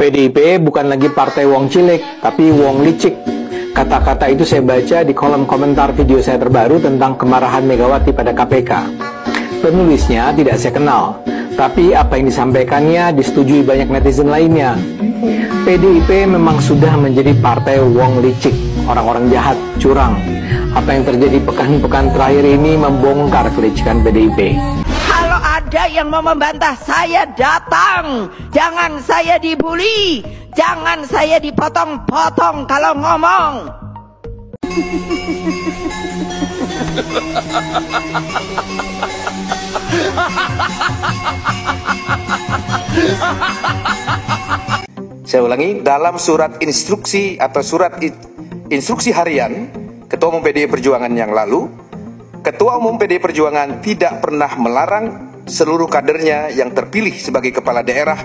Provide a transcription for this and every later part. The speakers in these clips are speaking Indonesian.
PDIP bukan lagi partai wong cilik, tapi wong licik. Kata-kata itu saya baca di kolom komentar video saya terbaru tentang kemarahan Megawati pada KPK. Penulisnya tidak saya kenal, tapi apa yang disampaikannya disetujui banyak netizen lainnya. PDIP memang sudah menjadi partai wong licik, orang-orang jahat, curang. Apa yang terjadi pekan-pekan terakhir ini membongkar kelicikan PDIP. Kalau ada yang mau membantah, saya datang. Jangan saya dibully, jangan saya dipotong-potong kalau ngomong. Saya ulangi, dalam surat instruksi atau surat instruksi harian Ketua Umum PDI Perjuangan yang lalu, Ketua Umum PDI Perjuangan tidak pernah melarang seluruh kadernya yang terpilih sebagai kepala daerah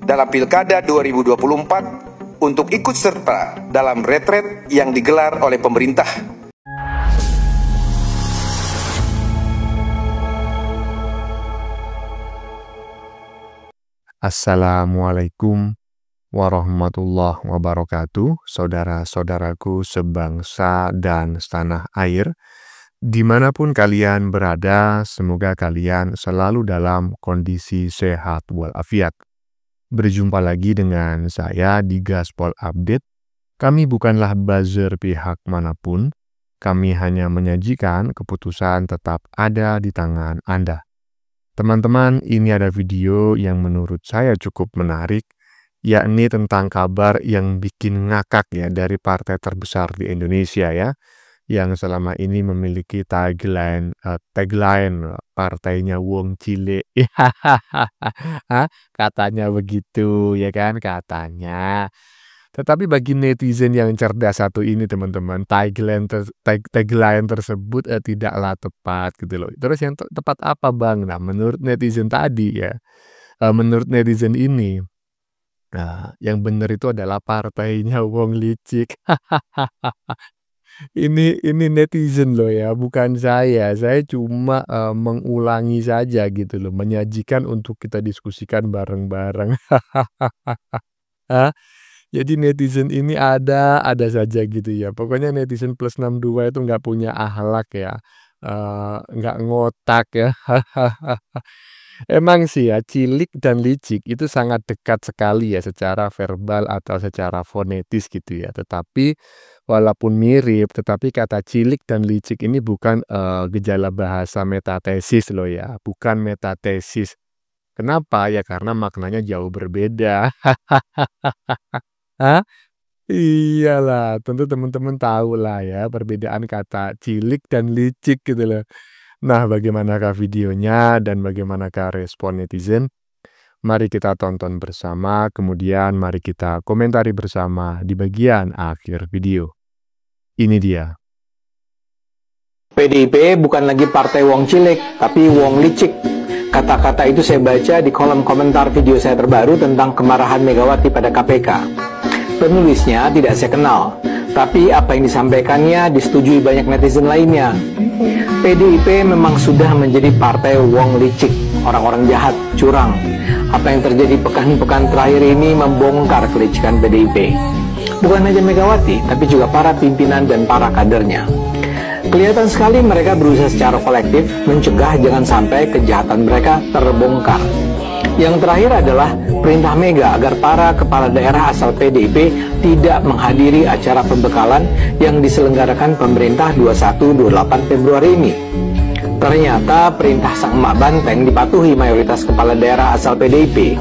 dalam Pilkada 2024 untuk ikut serta dalam retret yang digelar oleh pemerintah. Assalamualaikum warahmatullahi wabarakatuh, saudara-saudaraku sebangsa dan setanah air. Dimanapun kalian berada, semoga kalian selalu dalam kondisi sehat walafiat. Berjumpa lagi dengan saya di Gaspol Update. Kami bukanlah buzzer pihak manapun, kami hanya menyajikan keputusan tetap ada di tangan Anda. Teman-teman, ini ada video yang menurut saya cukup menarik, yakni tentang kabar yang bikin ngakak ya dari partai terbesar di Indonesia ya, yang selama ini memiliki tagline partainya wong cilik. Katanya begitu ya kan, katanya. Tetapi bagi netizen yang cerdas satu ini teman-teman, tagline tersebut tidaklah tepat gitu loh. Terus yang tepat apa Bang? Nah, menurut netizen tadi ya, menurut netizen ini, nah, yang benar itu adalah partainya wong licik. Ini netizen loh ya, bukan saya. Saya cuma mengulangi saja gitu loh, menyajikan untuk kita diskusikan bareng-bareng. Jadi netizen ini ada saja gitu ya. Pokoknya netizen plus 62 itu nggak punya akhlak ya, nggak ngotak ya. Emang sih ya, cilik dan licik itu sangat dekat sekali ya secara verbal atau secara fonetis gitu ya. Tetapi walaupun mirip, tetapi kata cilik dan licik ini bukan gejala bahasa metatesis loh ya, bukan metatesis. Kenapa? Ya karena maknanya jauh berbeda. Iyalah, tentu teman-teman tahu lah ya perbedaan kata cilik dan licik gitu loh. Nah, bagaimanakah videonya dan bagaimanakah respon netizen? Mari kita tonton bersama, kemudian mari kita komentari bersama di bagian akhir video. Ini dia. PDIP bukan lagi partai wong cilik, tapi wong licik. Kata-kata itu saya baca di kolom komentar video saya terbaru tentang kemarahan Megawati pada KPK. Penulisnya tidak saya kenal, tapi apa yang disampaikannya disetujui banyak netizen lainnya. PDIP memang sudah menjadi partai wong licik, orang-orang jahat, curang. Apa yang terjadi pekan-pekan terakhir ini membongkar kelicikan PDIP. Bukan hanya Megawati, tapi juga para pimpinan dan para kadernya. Kelihatan sekali mereka berusaha secara kolektif mencegah jangan sampai kejahatan mereka terbongkar. Yang terakhir adalah perintah Mega agar para kepala daerah asal PDIP tidak menghadiri acara pembekalan yang diselenggarakan pemerintah 21-28 Februari ini. Ternyata perintah sang emak banteng dipatuhi mayoritas kepala daerah asal PDIP.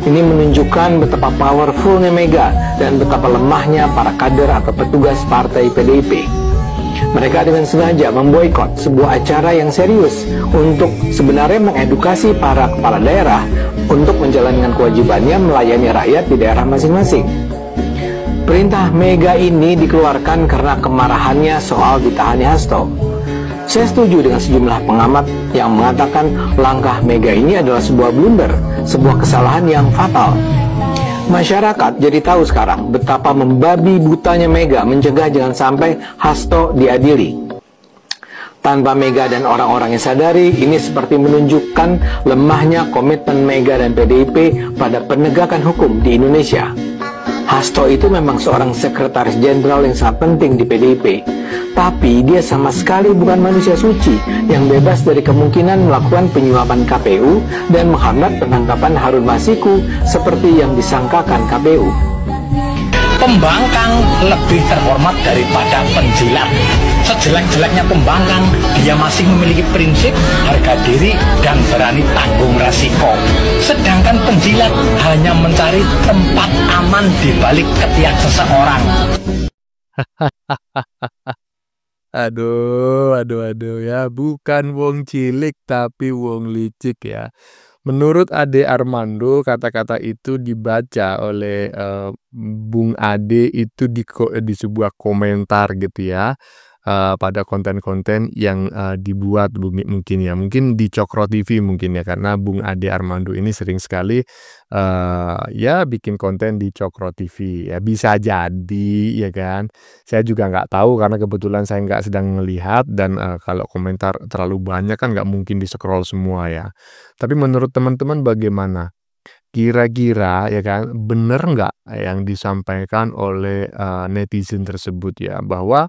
Ini menunjukkan betapa powerfulnya Mega dan betapa lemahnya para kader atau petugas partai PDIP. Mereka dengan sengaja memboikot sebuah acara yang serius untuk sebenarnya mengedukasi para kepala daerah untuk menjalankan kewajibannya melayani rakyat di daerah masing-masing. Perintah Mega ini dikeluarkan karena kemarahannya soal ditahannya Hasto. Saya setuju dengan sejumlah pengamat yang mengatakan langkah Mega ini adalah sebuah blunder, sebuah kesalahan yang fatal. Masyarakat jadi tahu sekarang betapa membabi butanya Mega mencegah jangan sampai Hasto diadili. Tanpa Mega dan orang-orang yang sadari, ini seperti menunjukkan lemahnya komitmen Mega dan PDIP pada penegakan hukum di Indonesia. Hasto itu memang seorang sekretaris jenderal yang sangat penting di PDIP, tapi dia sama sekali bukan manusia suci yang bebas dari kemungkinan melakukan penyuapan KPU dan menghambat penangkapan Harun Masiku seperti yang disangkakan KPU. Pembangkang lebih terhormat daripada penjilat. Sejelek-jeleknya pembangkang, dia masih memiliki prinsip, harga diri, dan berani tanggung resiko. Sedangkan penjilat hanya mencari tempat aman di balik ketiak seseorang. Aduh ya, bukan wong cilik tapi wong licik ya. Menurut Ade Armando, kata-kata itu dibaca oleh Bung Ade itu di sebuah komentar gitu ya, pada konten-konten yang dibuat mungkin ya, mungkin di Cokro TV mungkin ya, karena Bung Ade Armando ini sering sekali ya bikin konten di Cokro TV ya, bisa jadi ya kan. Saya juga nggak tahu karena kebetulan saya nggak sedang melihat, dan kalau komentar terlalu banyak kan nggak mungkin di-scroll semua ya. Tapi menurut teman-teman bagaimana? Kira-kira ya kan, bener nggak yang disampaikan oleh netizen tersebut ya, bahwa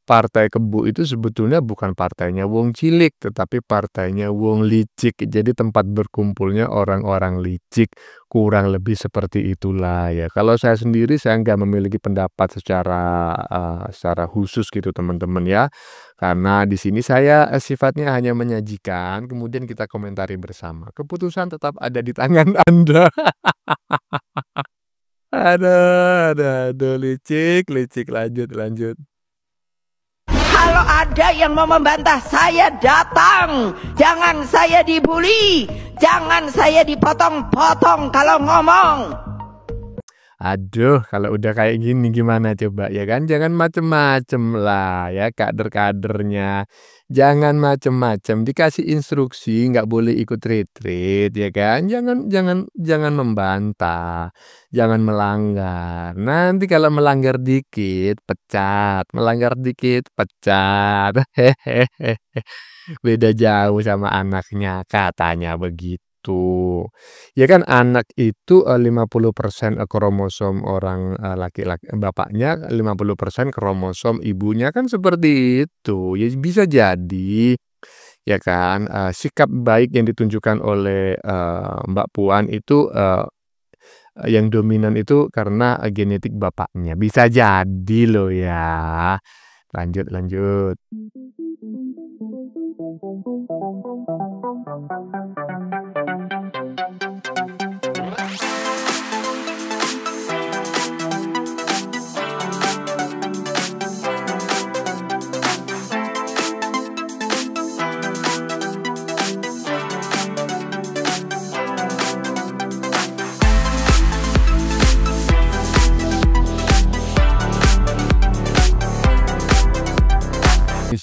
Partai Kebo itu sebetulnya bukan partainya wong cilik, tetapi partainya wong licik. Jadi tempat berkumpulnya orang-orang licik, kurang lebih seperti itulah ya. Kalau saya sendiri, saya nggak memiliki pendapat secara khusus gitu teman-teman ya. Karena di sini saya sifatnya hanya menyajikan, kemudian kita komentari bersama. Keputusan tetap ada di tangan Anda. Aduh, licik, lanjut. Kalau ada yang mau membantah, saya datang. Jangan saya dibully, jangan saya dipotong-potong kalau ngomong. Aduh, kalau udah kayak gini gimana coba ya kan? Jangan macem-macem lah ya kader-kadernya. Jangan macem-macem, dikasih instruksi nggak boleh ikut retreat ya kan? Jangan membantah, jangan melanggar. Nanti kalau melanggar dikit pecat, melanggar dikit pecat. Hehehe. Beda jauh sama anaknya, katanya begitu. Ya kan, anak itu 50% kromosom orang laki-laki, bapaknya 50% kromosom ibunya, kan seperti itu. Ya bisa jadi ya kan, sikap baik yang ditunjukkan oleh Mbak Puan itu yang dominan itu karena genetik bapaknya. Bisa jadi loh ya. Lanjut.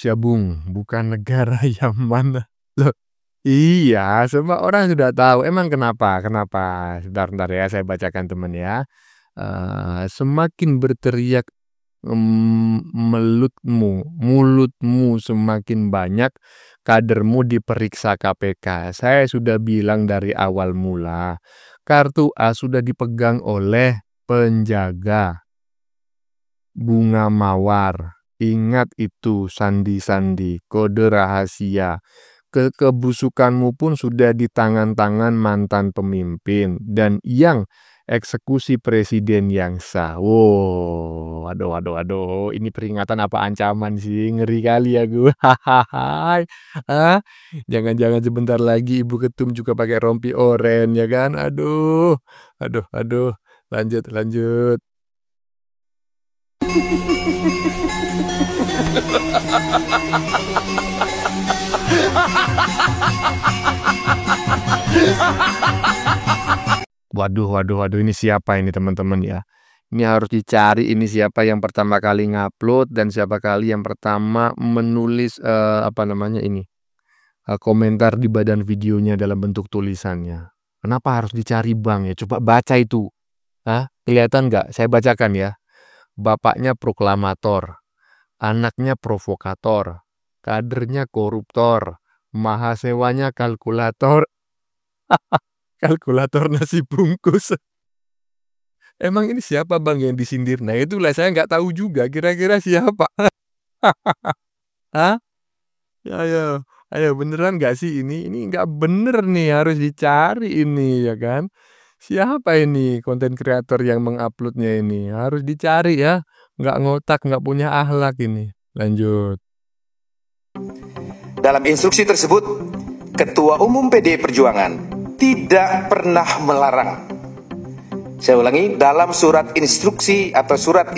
Indonesia, Bung, bukan negara yang mana. Loh, iya, semua orang sudah tahu. Emang kenapa? Sebentar ya, saya bacakan teman ya. Semakin berteriak mulutmu semakin banyak, kadermu diperiksa KPK. Saya sudah bilang dari awal mula, kartu A sudah dipegang oleh penjaga bunga mawar. Ingat itu, sandi-sandi, kode rahasia. Kebusukanmu pun sudah di tangan-tangan mantan pemimpin dan yang eksekusi presiden yang sah. Wow, aduh, ini peringatan apa ancaman sih? Ngeri kali ya gue. Jangan-jangan sebentar lagi Ibu Ketum juga pakai rompi oren ya kan? Aduh. Lanjut. Waduh, ini siapa ini teman-teman ya? Ini harus dicari, ini siapa yang pertama kali ngupload dan siapa kali yang pertama menulis komentar di badan videonya dalam bentuk tulisannya. Kenapa harus dicari Bang ya? Coba baca itu. Kelihatan nggak? Saya bacakan ya. Bapaknya proklamator, anaknya provokator, kadernya koruptor, mahasiswanya kalkulator, kalkulator nasi bungkus. Emang ini siapa bang yang disindir? Nah itulah saya nggak tahu juga kira-kira siapa. Hah? Ya, ayo beneran nggak sih ini? Ini nggak bener nih, harus dicari ini ya kan? Siapa ini konten kreator yang menguploadnya ini? Harus dicari ya. Nggak ngotak, nggak punya akhlak ini. Lanjut. Dalam instruksi tersebut, Ketua Umum PDI Perjuangan tidak pernah melarang. Saya ulangi, dalam surat instruksi atau surat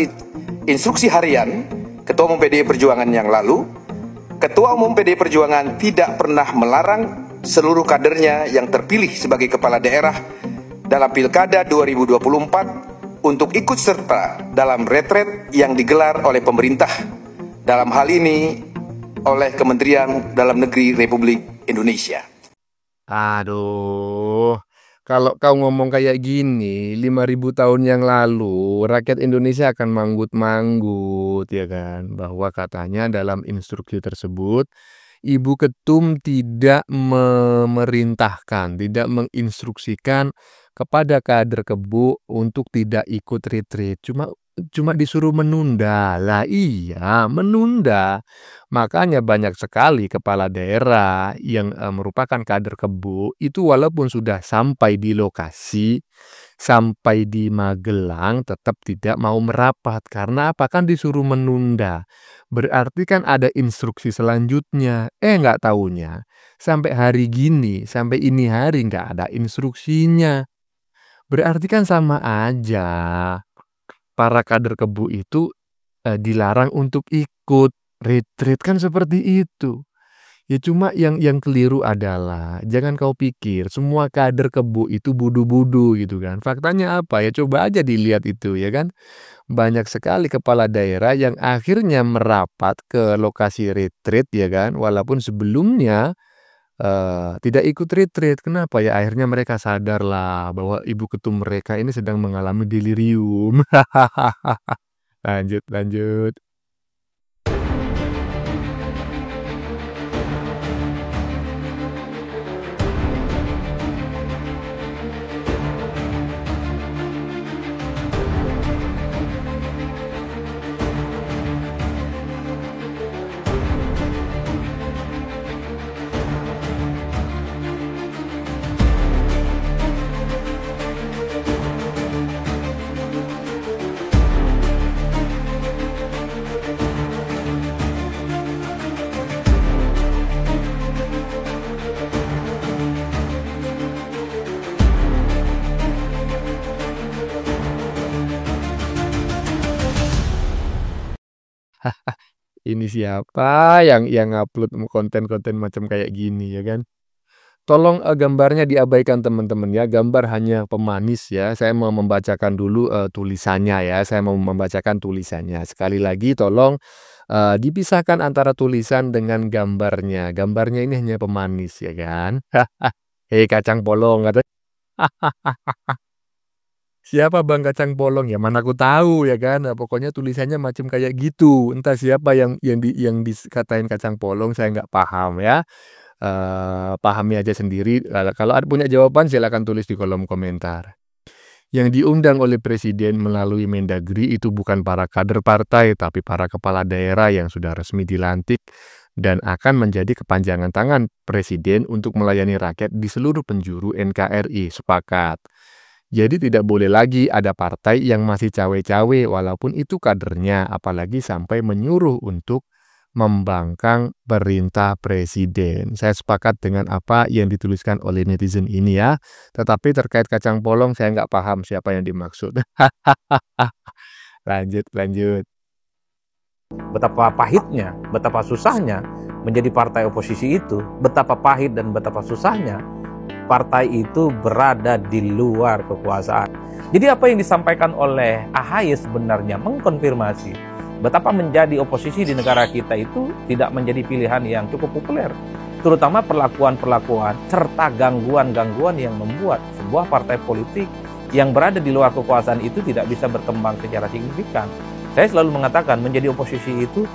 instruksi harian Ketua Umum PDI Perjuangan yang lalu, Ketua Umum PDI Perjuangan tidak pernah melarang seluruh kadernya yang terpilih sebagai kepala daerah dalam Pilkada 2024 untuk ikut serta dalam retret yang digelar oleh pemerintah, dalam hal ini oleh Kementerian Dalam Negeri Republik Indonesia. Aduh, kalau kau ngomong kayak gini, 5.000 tahun yang lalu, rakyat Indonesia akan manggut-manggut, ya kan? Bahwa katanya dalam instruksi tersebut, Ibu Ketum tidak memerintahkan, tidak menginstruksikan kepada kader Kebu untuk tidak ikut retreat. Cuma disuruh menunda. Lah iya, menunda. Makanya banyak sekali kepala daerah yang merupakan kader Kebu itu walaupun sudah sampai di lokasi, sampai di Magelang tetap tidak mau merapat. Karena apa? Kan disuruh menunda. Berarti kan ada instruksi selanjutnya. Nggak taunya. Sampai hari gini, sampai ini hari nggak ada instruksinya. Berarti kan sama aja. Para kader Kebu itu dilarang untuk ikut retreat kan seperti itu. Ya cuma yang keliru adalah jangan kau pikir semua kader Kebu itu budu-budu gitu kan. Faktanya apa ya, coba aja dilihat itu ya kan. Banyak sekali kepala daerah yang akhirnya merapat ke lokasi retreat ya kan, walaupun sebelumnya tidak ikut retreat. Kenapa ya? Akhirnya mereka sadar lah bahwa Ibu Ketum mereka ini sedang mengalami delirium. Lanjut. Ini siapa yang upload konten-konten macam kayak gini ya kan? Tolong gambarnya diabaikan teman-teman ya. Gambar hanya pemanis ya. Saya mau membacakan dulu tulisannya ya. Saya mau membacakan tulisannya. Sekali lagi tolong dipisahkan antara tulisan dengan gambarnya. Gambarnya ini hanya pemanis ya kan? Hei kacang polong kata. Siapa bang kacang polong? Ya mana aku tahu ya kan. Nah, pokoknya tulisannya macam kayak gitu. Entah siapa yang dikatain kacang polong, saya nggak paham ya. Pahami aja sendiri. Kalau ada punya jawaban silakan tulis di kolom komentar. Yang diundang oleh Presiden melalui Mendagri itu bukan para kader partai, tapi para kepala daerah yang sudah resmi dilantik dan akan menjadi kepanjangan tangan Presiden untuk melayani rakyat di seluruh penjuru NKRI. Sepakat. Jadi tidak boleh lagi ada partai yang masih cawe-cawe walaupun itu kadernya, apalagi sampai menyuruh untuk membangkang perintah Presiden. Saya sepakat dengan apa yang dituliskan oleh netizen ini ya. Tetapi terkait kacang polong saya nggak paham siapa yang dimaksud. Lanjut. Betapa pahitnya, betapa susahnya menjadi partai oposisi itu, betapa pahit dan betapa susahnya partai itu berada di luar kekuasaan. Jadi apa yang disampaikan oleh AHY sebenarnya mengkonfirmasi betapa menjadi oposisi di negara kita itu tidak menjadi pilihan yang cukup populer. Terutama perlakuan-perlakuan serta gangguan-gangguan yang membuat sebuah partai politik yang berada di luar kekuasaan itu tidak bisa berkembang secara signifikan. Saya selalu mengatakan menjadi oposisi itu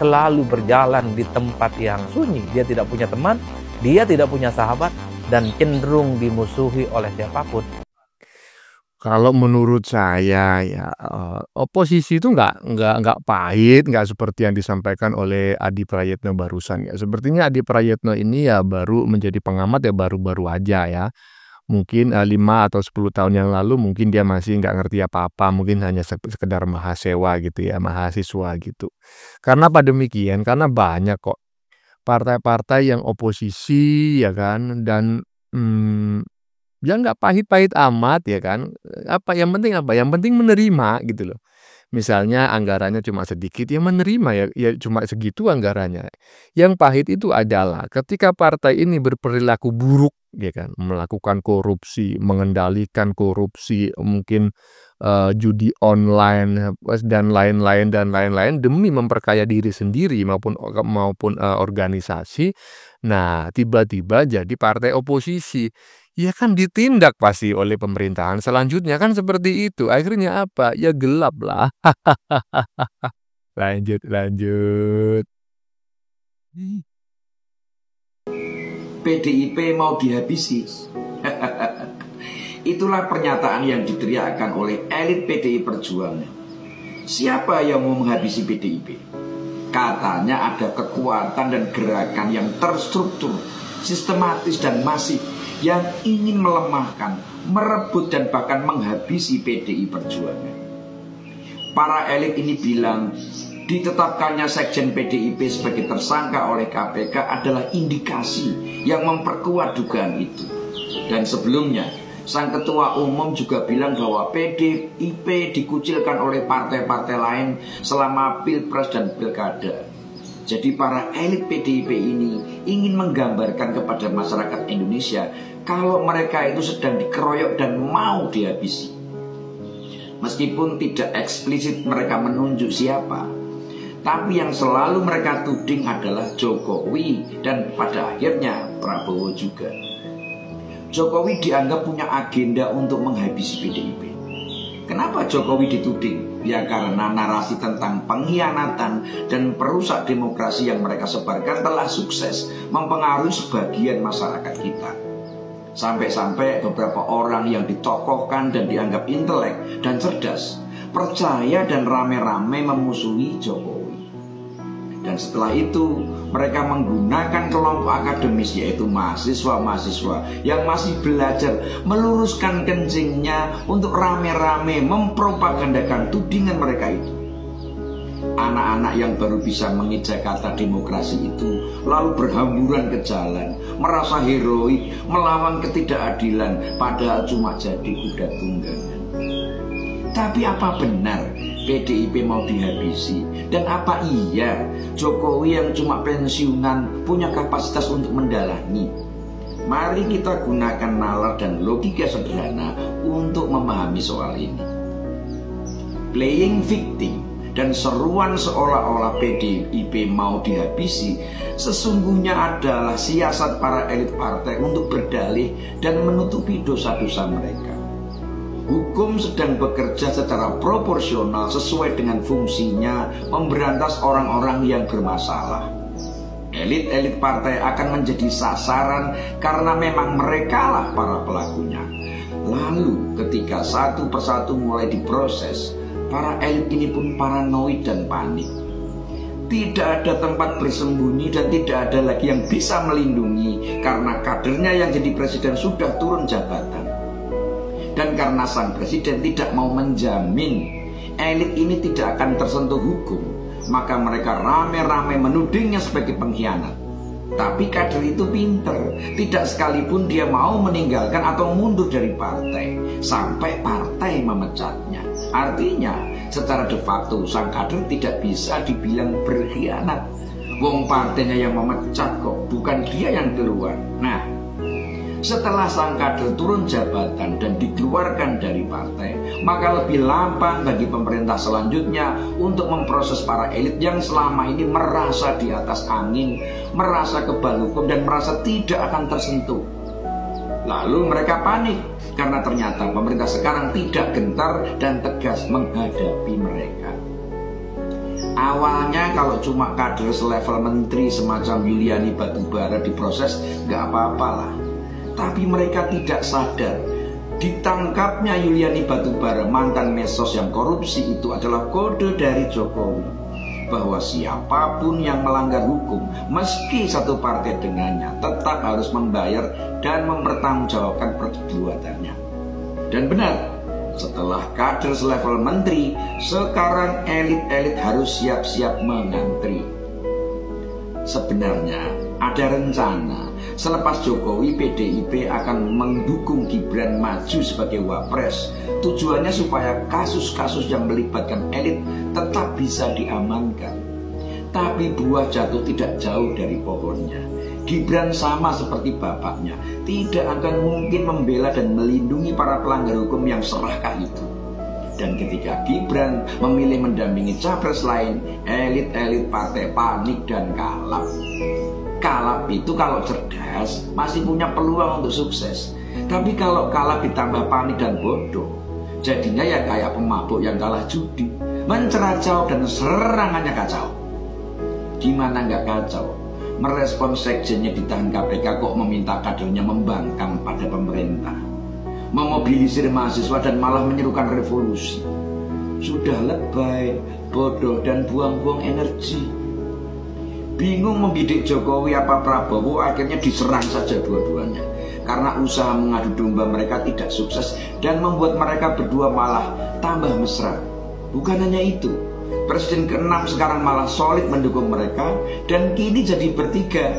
selalu berjalan di tempat yang sunyi. Dia tidak punya teman, dia tidak punya sahabat, dan cenderung dimusuhi oleh siapapun. Kalau menurut saya ya oposisi itu nggak pahit, nggak seperti yang disampaikan oleh Adi Prayetno barusan ya. Sepertinya Adi Prayetno ini ya baru menjadi pengamat ya baru-baru aja ya. Mungkin 5 atau 10 tahun yang lalu mungkin dia masih nggak ngerti apa-apa, mungkin hanya sekedar mahasiswa gitu ya, mahasiswa gitu. Karena apa demikian? Karena banyak kok partai-partai yang oposisi ya kan, dan ya nggak pahit-pahit amat ya kan. Yang penting apa? Yang penting menerima gitu loh. Misalnya anggarannya cuma sedikit, ya menerima ya cuma segitu anggarannya. Yang pahit itu adalah ketika partai ini berperilaku buruk ya kan, melakukan korupsi, mengendalikan korupsi, mungkin judi online dan lain-lain demi memperkaya diri sendiri maupun organisasi. Nah, tiba-tiba jadi partai oposisi. Ya kan ditindak pasti oleh pemerintahan selanjutnya kan seperti itu. Akhirnya apa? Ya gelap lah. Lanjut. PDIP mau dihabisi. Itulah pernyataan yang diteriakkan oleh elit PDI Perjuangan. Siapa yang mau menghabisi PDIP? Katanya ada kekuatan dan gerakan yang terstruktur, sistematis dan masif yang ingin melemahkan, merebut dan bahkan menghabisi PDI Perjuangan. Para elit ini bilang ditetapkannya Sekjen PDIP sebagai tersangka oleh KPK adalah indikasi yang memperkuat dugaan itu. Dan sebelumnya, sang ketua umum juga bilang bahwa PDIP dikucilkan oleh partai-partai lain selama Pilpres dan Pilkada. Jadi para elit PDIP ini ingin menggambarkan kepada masyarakat Indonesia kalau mereka itu sedang dikeroyok dan mau dihabisi. Meskipun tidak eksplisit mereka menunjuk siapa, tapi yang selalu mereka tuding adalah Jokowi dan pada akhirnya Prabowo juga. Jokowi dianggap punya agenda untuk menghabisi PDIP. Kenapa Jokowi dituding? Ya karena narasi tentang pengkhianatan dan perusak demokrasi yang mereka sebarkan telah sukses mempengaruhi sebagian masyarakat kita. Sampai-sampai beberapa orang yang ditokohkan dan dianggap intelek dan cerdas percaya dan rame-rame memusuhi Jokowi. Dan setelah itu mereka menggunakan kelompok akademis yaitu mahasiswa-mahasiswa yang masih belajar meluruskan kencingnya untuk rame-rame mempropagandakan tudingan mereka itu. Anak-anak yang baru bisa mengejak kata demokrasi itu lalu berhamburan ke jalan, merasa heroik, melawan ketidakadilan, padahal cuma jadi kuda tunggangan. Tapi apa benar PDIP mau dihabisi? Dan apa iya Jokowi yang cuma pensiunan punya kapasitas untuk mendalami? Mari kita gunakan nalar dan logika sederhana untuk memahami soal ini. Playing victim dan seruan seolah-olah PDIP mau dihabisi sesungguhnya adalah siasat para elit partai untuk berdalih dan menutupi dosa-dosa mereka. Hukum sedang bekerja secara proporsional sesuai dengan fungsinya memberantas orang-orang yang bermasalah. Elit-elit partai akan menjadi sasaran karena memang merekalah para pelakunya. Lalu ketika satu persatu mulai diproses, para elit ini pun paranoid dan panik. Tidak ada tempat bersembunyi dan tidak ada lagi yang bisa melindungi karena kadernya yang jadi presiden sudah turun jabatan. Dan karena sang presiden tidak mau menjamin elit ini tidak akan tersentuh hukum, maka mereka rame-rame menudingnya sebagai pengkhianat. Tapi kader itu pinter, tidak sekalipun dia mau meninggalkan atau mundur dari partai sampai partai memecatnya. Artinya secara de facto sang kader tidak bisa dibilang berkhianat. Wong partainya yang memecat kok, bukan dia yang keluar. Nah, setelah sang kader turun jabatan dan dikeluarkan dari partai, maka lebih lapang bagi pemerintah selanjutnya untuk memproses para elit yang selama ini merasa di atas angin, merasa kebal hukum dan merasa tidak akan tersentuh. Lalu mereka panik karena ternyata pemerintah sekarang tidak gentar dan tegas menghadapi mereka. Awalnya kalau cuma kader selevel menteri semacam Yuliani Batubara diproses, nggak apa-apalah. Tapi mereka tidak sadar, ditangkapnya Yuliani Batubara, mantan Mensos yang korupsi itu adalah kode dari Jokowi, bahwa siapapun yang melanggar hukum, meski satu partai dengannya, tetap harus membayar dan mempertanggungjawabkan perbuatannya. Dan benar, setelah kader selevel menteri, sekarang elit-elit harus siap-siap mengantri. Sebenarnya ada rencana selepas Jokowi, PDIP akan mendukung Gibran maju sebagai wapres. Tujuannya supaya kasus-kasus yang melibatkan elit tetap bisa diamankan. Tapi buah jatuh tidak jauh dari pohonnya. Gibran sama seperti bapaknya, tidak akan mungkin membela dan melindungi para pelanggar hukum yang serakah itu. Dan ketika Gibran memilih mendampingi capres lain, elit-elit partai panik dan kalap. Kalap itu kalau cerdas masih punya peluang untuk sukses. Tapi kalau kalap ditambah panik dan bodoh, jadinya ya kayak pemabuk yang kalah judi, menceracau dan serangannya kacau. Gimana nggak kacau? Merespon sekjennya ditahan KPK kok meminta kadernya membangkang pada pemerintah, memobilisir mahasiswa dan malah menyerukan revolusi. Sudah lebay, bodoh dan buang-buang energi. Bingung membidik Jokowi apa Prabowo, akhirnya diserang saja dua-duanya. Karena usaha mengadu domba mereka tidak sukses dan membuat mereka berdua malah tambah mesra. Bukan hanya itu, Presiden ke-6 sekarang malah solid mendukung mereka dan kini jadi bertiga.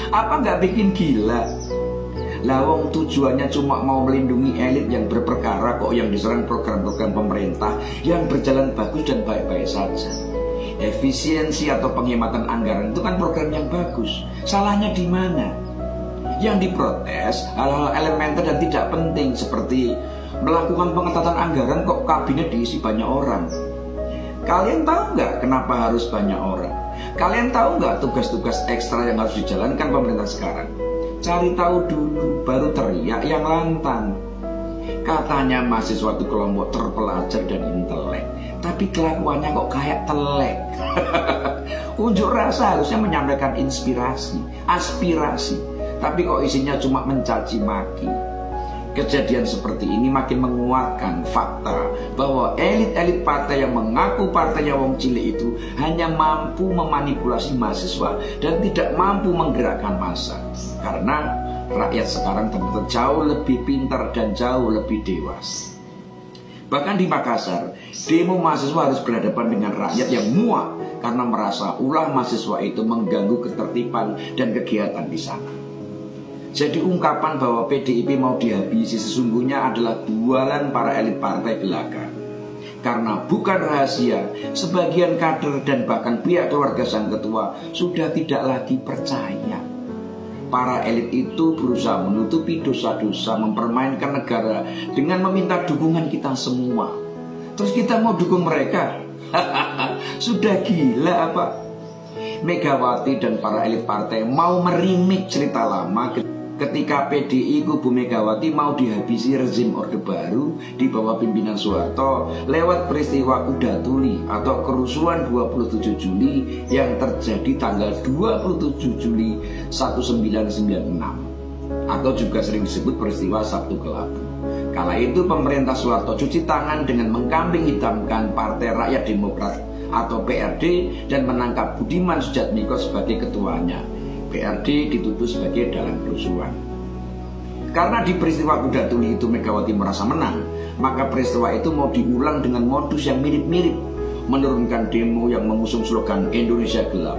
Apa nggak bikin gila? Lawang tujuannya cuma mau melindungi elit yang berperkara kok yang diserang program-program pemerintah yang berjalan bagus dan baik-baik saja. Efisiensi atau penghematan anggaran itu kan program yang bagus. Salahnya di mana? Yang diprotes hal-hal elementer dan tidak penting seperti melakukan pengetatan anggaran kok kabinet diisi banyak orang. Kalian tahu nggak kenapa harus banyak orang? Kalian tahu nggak tugas-tugas ekstra yang harus dijalankan pemerintah sekarang? Cari tahu dulu, baru teriak yang lantang. Katanya mahasiswa itu kelompok terpelajar dan intelek, tapi kelakuannya kok kayak telek. Unjuk rasa harusnya menyampaikan inspirasi, aspirasi, tapi kok isinya cuma mencaci maki. Kejadian seperti ini makin menguatkan fakta bahwa elit-elit partai yang mengaku partainya wong cilik itu hanya mampu memanipulasi mahasiswa dan tidak mampu menggerakkan massa. Karena rakyat sekarang ternyata jauh lebih pintar dan jauh lebih dewasa. Bahkan di Makassar, demo mahasiswa harus berhadapan dengan rakyat yang muak karena merasa ulah mahasiswa itu mengganggu ketertiban dan kegiatan di sana. Jadi ungkapan bahwa PDIP mau dihabisi sesungguhnya adalah bualan para elit partai belaka. Karena bukan rahasia, sebagian kader dan bahkan pihak keluarga sang ketua sudah tidak lagi percaya. Para elit itu berusaha menutupi dosa-dosa, mempermainkan negara dengan meminta dukungan kita semua. Terus kita mau dukung mereka? Sudah gila apa? Megawati dan para elit partai mau merimik cerita lama ketika PDI kubu Megawati mau dihabisi rezim Orde Baru di bawah pimpinan Soeharto lewat peristiwa Kuda Tuli atau kerusuhan 27 Juli yang terjadi tanggal 27 Juli 1996 atau juga sering disebut peristiwa Sabtu Kelabu. Kala itu pemerintah Soeharto cuci tangan dengan mengkambing hitamkan Partai Rakyat Demokrat atau PRD dan menangkap Budiman Sujatmiko sebagai ketuanya. PRD dituduh sebagai dalang kerusuhan. Karena di peristiwa Kuda Tuli itu Megawati merasa menang, maka peristiwa itu mau diulang dengan modus yang mirip-mirip, menurunkan demo yang mengusung slogan Indonesia Gelap.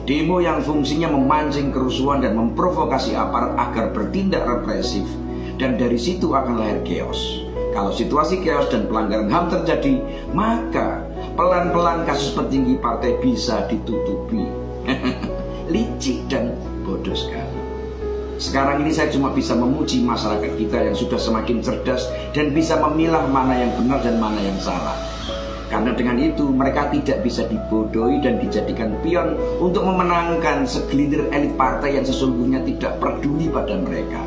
Demo yang fungsinya memancing kerusuhan dan memprovokasi aparat agar bertindak represif, dan dari situ akan lahir chaos. Kalau situasi chaos dan pelanggaran HAM terjadi, maka pelan-pelan kasus petinggi partai bisa ditutupi. Licik dan bodoh sekali. Sekarang ini saya cuma bisa memuji masyarakat kita yang sudah semakin cerdas dan bisa memilah mana yang benar dan mana yang salah. Karena dengan itu mereka tidak bisa dibodohi dan dijadikan pion untuk memenangkan segelintir elit partai yang sesungguhnya tidak peduli pada mereka.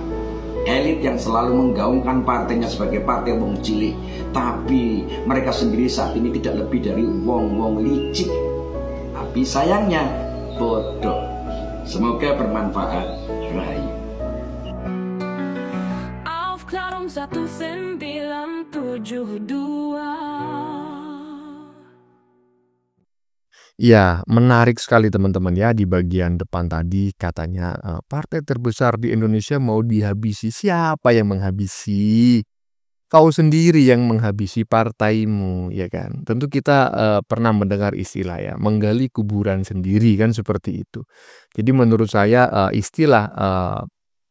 Elit yang selalu menggaungkan partainya sebagai partai wong cilik, tapi mereka sendiri saat ini tidak lebih dari wong-wong licik. Tapi sayangnya bodoh. Semoga bermanfaat. Rahayu. Aufklärung 1972. Ya, menarik sekali teman-teman ya, di bagian depan tadi katanya partai terbesar di Indonesia mau dihabisi. Siapa yang menghabisi? Kau sendiri yang menghabisi partaimu, ya kan? Tentu kita pernah mendengar istilah ya, menggali kuburan sendiri kan, seperti itu. Jadi menurut saya istilah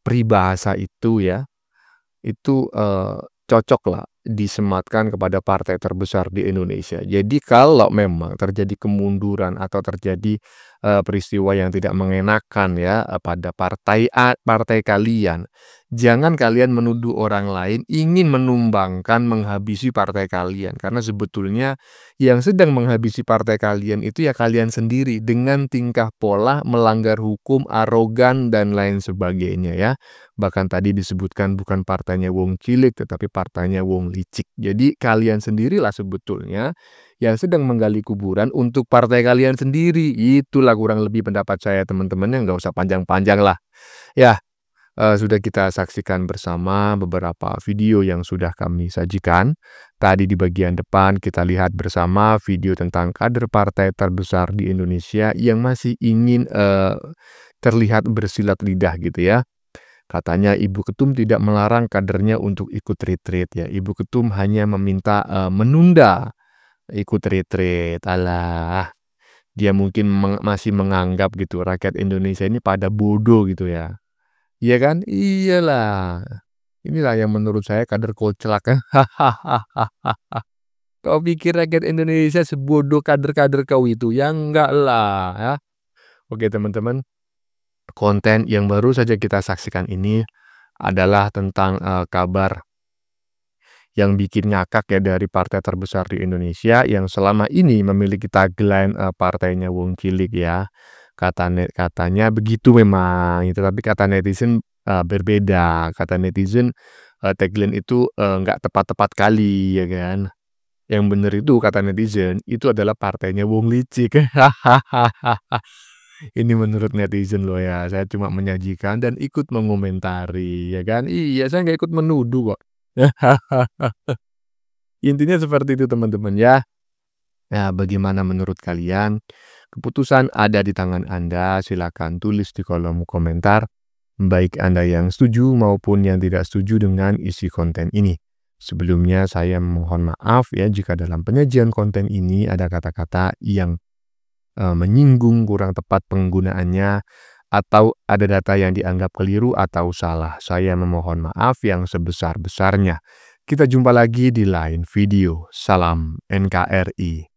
peribahasa itu ya, itu cocok lah disematkan kepada partai terbesar di Indonesia. Jadi kalau memang terjadi kemunduran atau terjadi peristiwa yang tidak mengenakan ya pada partai kalian, jangan kalian menuduh orang lain ingin menumbangkan, menghabisi partai kalian, karena sebetulnya yang sedang menghabisi partai kalian itu ya kalian sendiri dengan tingkah pola melanggar hukum, arogan dan lain sebagainya ya. Bahkan tadi disebutkan bukan partainya wong cilik tetapi partainya wong licik. Jadi kalian sendirilah sebetulnya yang sedang menggali kuburan untuk partai kalian sendiri. Itulah kurang lebih pendapat saya teman-teman, yang nggak usah panjang-panjang lah. Ya, sudah kita saksikan bersama beberapa video yang sudah kami sajikan. Tadi di bagian depan kita lihat bersama video tentang kader partai terbesar di Indonesia yang masih ingin terlihat bersilat lidah gitu ya. Katanya Ibu Ketum tidak melarang kadernya untuk ikut retreat ya. Ibu Ketum hanya meminta menunda ikut retreat. Alah, dia mungkin masih menganggap gitu rakyat Indonesia ini pada bodoh gitu ya. Iya kan? Iyalah. Inilah yang menurut saya kader koclak. Kau pikir rakyat Indonesia sebodoh kader-kader kau itu? Ya enggak lah ya. Oke teman-teman. Konten yang baru saja kita saksikan ini adalah tentang kabar yang bikin ngakak ya dari partai terbesar di Indonesia yang selama ini memiliki tagline partainya wong cilik ya. Katanya begitu memang, tapi kata netizen berbeda. Kata netizen tagline itu nggak tepat-tepat kali ya kan. Yang benar itu kata netizen itu adalah partainya wong licik. Ini menurut netizen loh ya, saya cuma menyajikan dan ikut mengomentari ya kan. Iya, saya nggak ikut menuduh kok. Intinya seperti itu teman-teman ya. Nah, bagaimana menurut kalian? Keputusan ada di tangan Anda, silakan tulis di kolom komentar. Baik Anda yang setuju maupun yang tidak setuju dengan isi konten ini. Sebelumnya saya mohon maaf ya jika dalam penyajian konten ini ada kata-kata yang menyinggung, kurang tepat penggunaannya, atau ada data yang dianggap keliru atau salah. Saya memohon maaf yang sebesar-besarnya. Kita jumpa lagi di lain video. Salam NKRI.